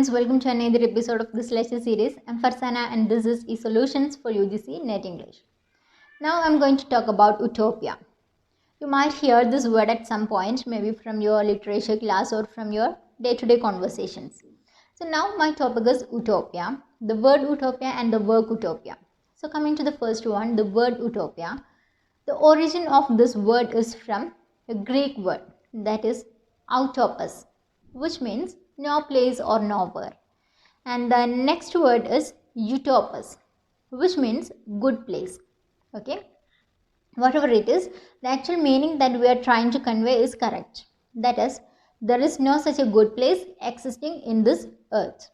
friends, welcome to another episode of this lecture series. I'm Farsana and this is eSolutions for UGC NET English. Now I'm going to talk about utopia. You might hear this word at some point, maybe from your literature class or from your day-to-day conversations. So now my topic is utopia, the word utopia and the work utopia. So coming to the first one, the word utopia. The origin of this word is from a Greek word, that is outopos, which means no place or nowhere. And the next word is utopos, which means good place. Okay, whatever it is, the actual meaning that we are trying to convey is correct. That is, there is no such a good place existing in this earth.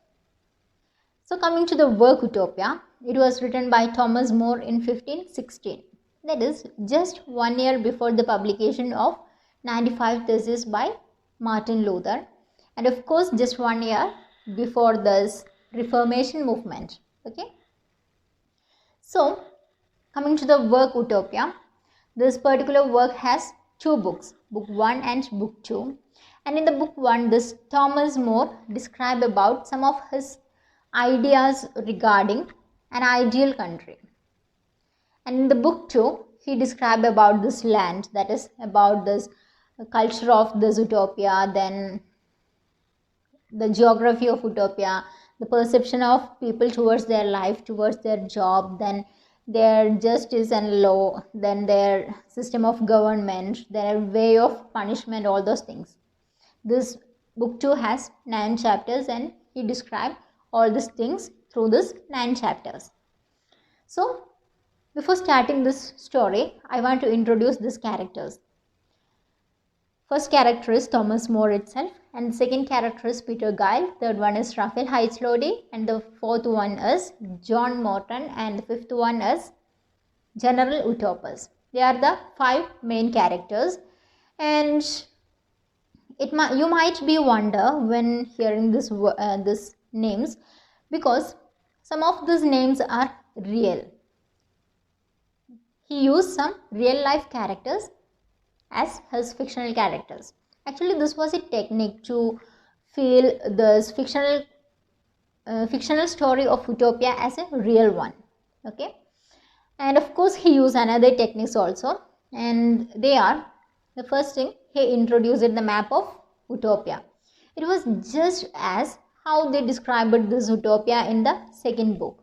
So coming to the work utopia, it was written by Thomas More in 1516. That is just 1 year before the publication of 95 Theses by Martin Luther, and of course just 1 year before this Reformation movement. Okay. So coming to the work utopia, this particular work has two books, book 1 and book 2. And in the book 1, this Thomas More described about some of his ideas regarding an ideal country. And in the book 2, he described about this land, that is about this culture of this utopia, then the geography of utopia, the perception of people towards their life, towards their job, then their justice and law, then their system of government, their way of punishment, all those things. This book 2 has 9 chapters and he described all these things through this 9 chapters. So before starting this story, I want to introduce these characters. First character is Thomas More itself, and the second character is Peter Gile, third one is Raphael Heitzlode, and the fourth one is John Morton, and the fifth one is General Utopus. They are the 5 main characters, and you might be wonder when hearing this names, because some of these names are real. He used some real life characters as his fictional characters. Actually, this was a technique to feel this fictional story of utopia as a real one. Okay, and of course he used another techniques also, and they are, the first thing, he introduced the map of utopia. It was just as how they described this utopia in the second book.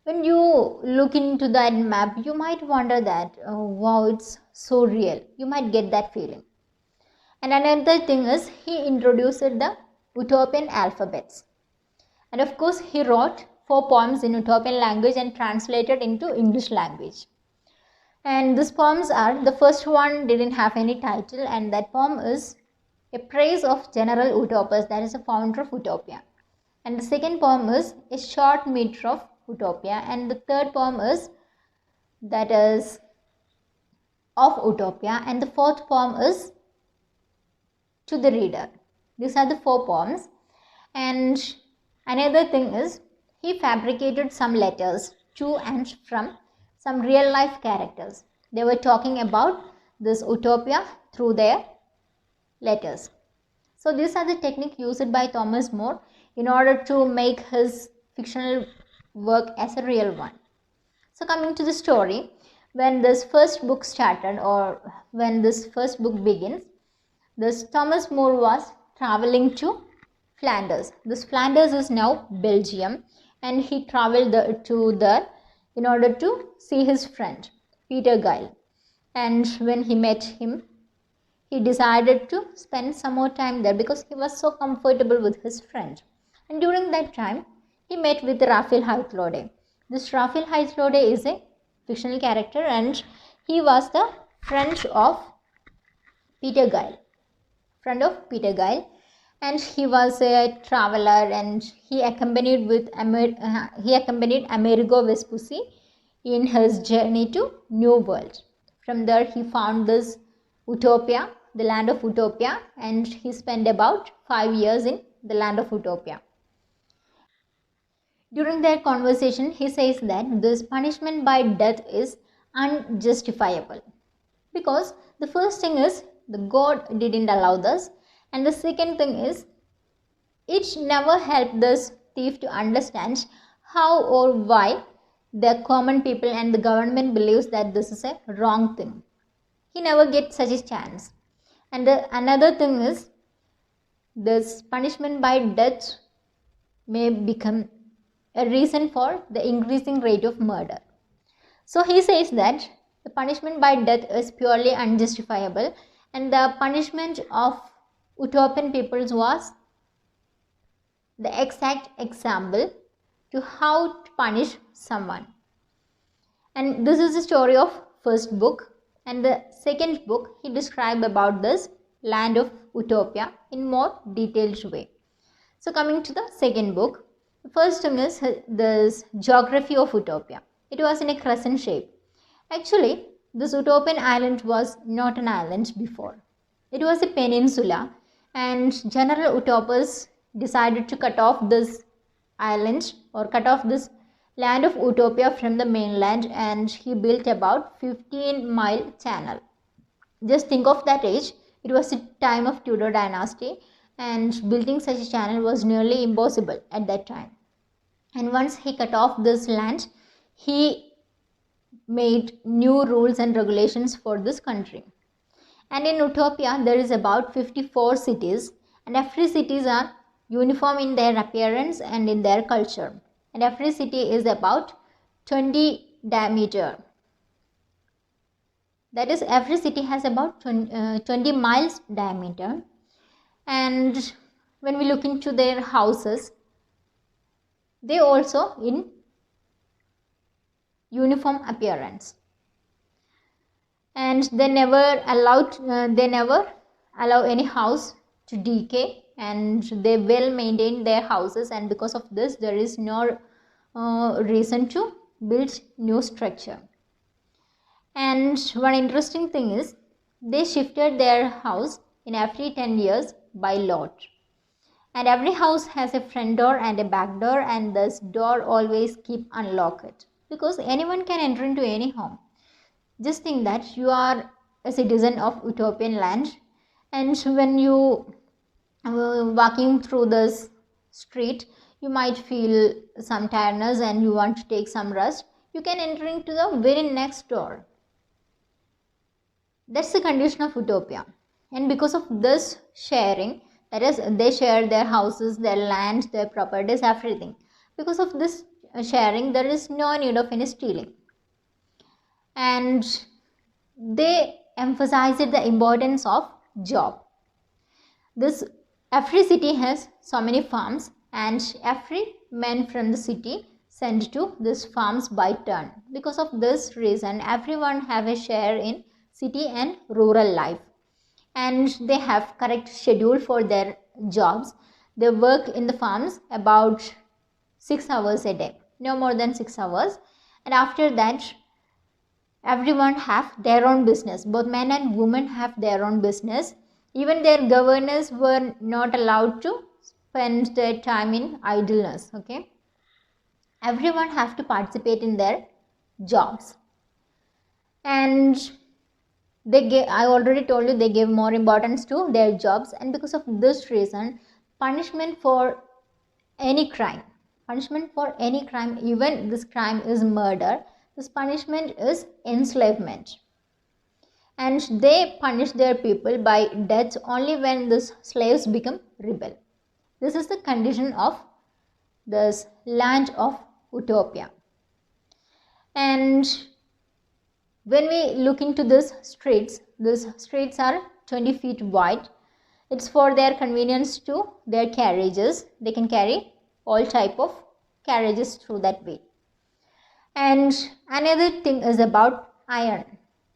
When you look into that map, you might wonder that, oh, wow, it's so real. You might get that feeling. And another thing is, he introduced the utopian alphabets. And of course, he wrote 4 poems in utopian language and translated into English language. And these poems are, the first one didn't have any title, and that poem is a praise of General Utopus, that is the founder of Utopia. And the second poem is a short meter of Utopia, and the third poem is of Utopia, and the fourth poem is to the reader. These are the 4 poems. And another thing is, he fabricated some letters to and from some real life characters. They were talking about this utopia through their letters. So these are the technique used by Thomas More in order to make his fictional work as a real one. So coming to the story, when this first book started, or when this first book begins, this Thomas More was traveling to Flanders. This Flanders is now Belgium, and he traveled to there in order to see his friend Peter Gile. And when he met him, he decided to spend some more time there because he was so comfortable with his friend. And during that time, he met with Raphael Heitzlode. This Raphael Heitzlode is a fictional character, and he was the friend of Peter Gile. And he was a traveler, and he accompanied Amerigo Vespucci in his journey to New World. From there, he found this utopia, the land of utopia, and he spent about 5 years in the land of utopia. During their conversation, he says that this punishment by death is unjustifiable, because the first thing is, the God didn't allow this, and the second thing is, it never helped this thief to understand how or why the common people and the government believes that this is a wrong thing. He never gets such a chance. And another thing is, this punishment by death may become a reason for the increasing rate of murder. So he says that the punishment by death is purely unjustifiable, and the punishment of utopian peoples was the exact example to how to punish someone. And this is the story of first book, and the second book he described about this land of Utopia in more detailed way. So coming to the second book, the first thing is this geography of Utopia. It was in a crescent shape. Actually, this Utopian island was not an island before. It was a peninsula, and General Utopus decided to cut off this island or cut off this land of Utopia from the mainland, and he built about 15-mile channel. Just think of that age. It was the time of Tudor dynasty, and building such a channel was nearly impossible at that time. And once he cut off this land, he made new rules and regulations for this country. And in Utopia, there is about 54 cities, and every cities are uniform in their appearance and in their culture. And every city is about 20 diameter. That is, every city has about 20 miles diameter. And when we look into their houses, they also in uniform appearance. And they never allow any house to decay, and they well maintain their houses, and because of this there is no reason to build new structure. And one interesting thing is, they shifted their house in every 10 years by lot, and every house has a front door and a back door, and this door always keep unlocked because anyone can enter into any home. Just think that you are a citizen of Utopian land, and when you walking through this street, you might feel some tiredness and you want to take some rest. You can enter into the very next door. That's the condition of Utopia. And because of this sharing, that is, they share their houses, their land, their properties, everything. Because of this sharing, there is no need of any stealing. And they emphasized the importance of job. Every city has so many farms, and every man from the city sent to these farms by turn. Because of this reason, everyone have a share in city and rural life, and they have correct schedule for their jobs. They work in the farms about 6 hours a day, no more than 6 hours, and after that everyone have their own business. Both men and women have their own business. Even their governors were not allowed to spend their time in idleness. Okay, everyone have to participate in their jobs, and I already told you, they gave more importance to their jobs. And because of this reason, punishment for any crime, even this crime is murder, this punishment is enslavement. And they punish their people by death only when these slaves become rebel. This is the condition of this land of Utopia. And when we look into these streets are 20 feet wide. It's for their convenience to their carriages. They can carry all type of carriages through that way. And another thing is about iron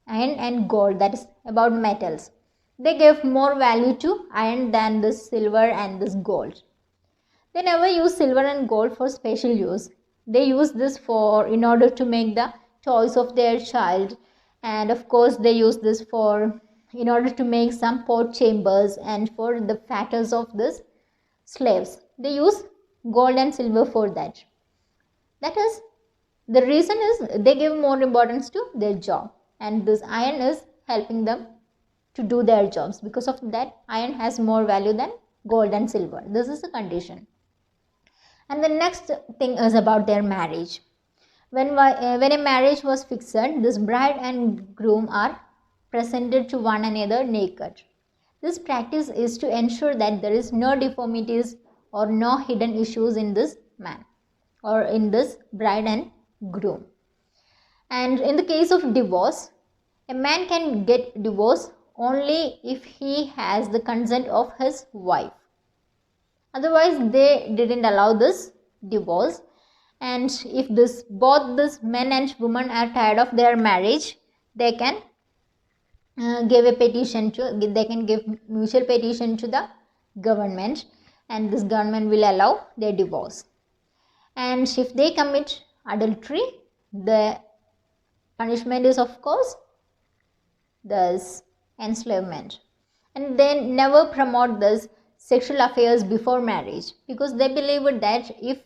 and gold, that is about metals. They gave more value to iron than this silver and this gold. They never use silver and gold for special use. They use this in order to make the toys of their child, and of course they use this in order to make some pot chambers and for the fetters of this slaves. They use gold and silver for that. That is, the reason is they give more importance to their job, and this iron is helping them to do their jobs. Because of that, iron has more value than gold and silver. This is the condition. And the next thing is about their marriage. When a marriage was fixed, this bride and groom are presented to one another naked. This practice is to ensure that there is no deformities or no hidden issues in this man or in this bride and groom. And in the case of divorce, a man can get divorced only if he has the consent of his wife. Otherwise, they didn't allow this divorce. And if both this men and women are tired of their marriage, they can give mutual petition to the government, and this government will allow their divorce. And if they commit adultery, the punishment is, of course, this enslavement. And they never promote this sexual affairs before marriage, because they believe that if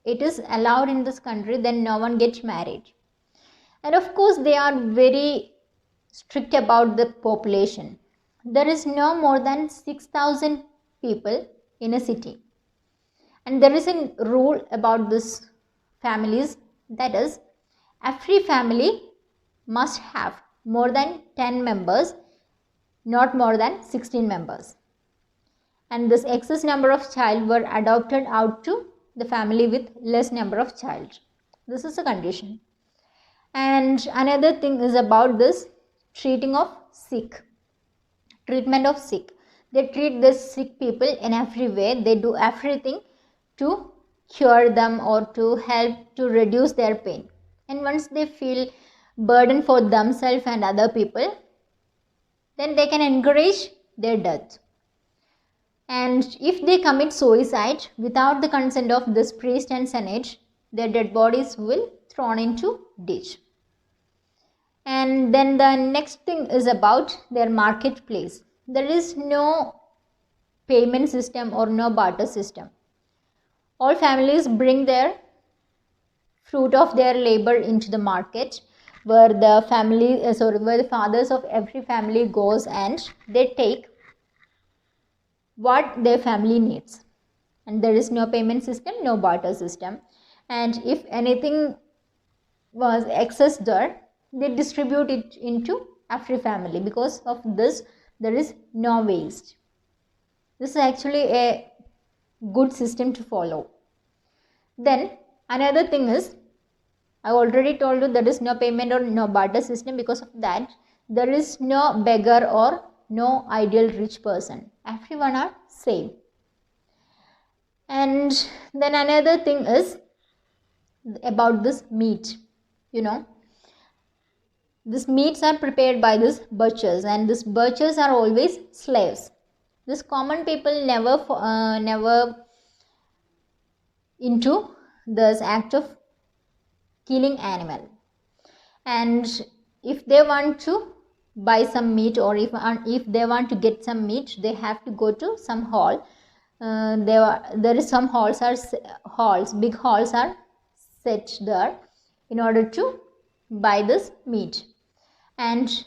it is allowed in this country, then no one gets married. And of course, they are very strict about the population. There is no more than 6,000 people in a city. And there is a rule about this families, that is, every family must have more than 10 members, not more than 16 members. And this excess number of child were adopted out to the family with less number of child. This is a condition. And another thing is about this treatment of sick. They treat the sick people in every way. They do everything to cure them or to help to reduce their pain. And once they feel burden for themselves and other people, then they can encourage their death. And if they commit suicide without the consent of this priest and senate, their dead bodies will thrown into ditch. And then the next thing is about their marketplace. There is no payment system or no barter system. All families bring their fruit of their labor into the market, where the fathers of every family goes and they take what their family needs. And there is no payment system, no barter system. And if anything was excess there, they distribute it into every family. Because of this, there is no waste. This is actually a good system to follow. Then another thing is, I already told you there is no payment or no barter system. Because of that, there is no beggar or no ideal rich person. Everyone are same. And then another thing is about this meat. These meats are prepared by these butchers, and these butchers are always slaves. This common people never into this act of killing animal. And if they want to buy some meat, or if they want to get some meat, they have to go to some hall. There is some big halls are set there in order to buy this meat. And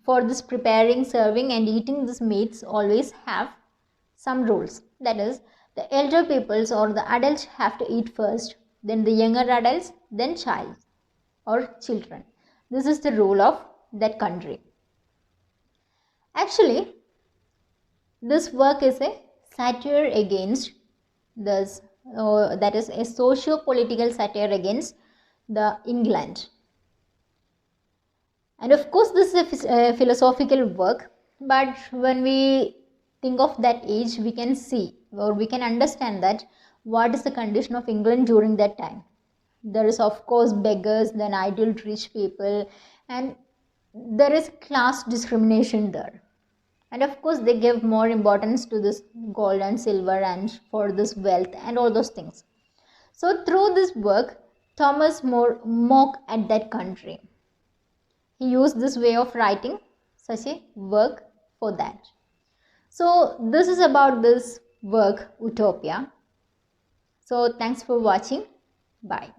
for this preparing, serving and eating this meats always have some rules. That is, the elder peoples or the adults have to eat first, then the younger adults, then child or children. This is the rule of that country. Actually, this work is a satire against this, that is a socio-political satire against the England. And of course, this is a philosophical work, but when we think of that age, we can see or we can understand that what is the condition of England during that time. There is, of course, beggars, then ideal rich people, and there is class discrimination there. And of course, they give more importance to this gold and silver and for this wealth and all those things. So through this work, Thomas More mocked at that country. He used this way of writing such a work for that. So this is about this work, Utopia. So thanks for watching. Bye.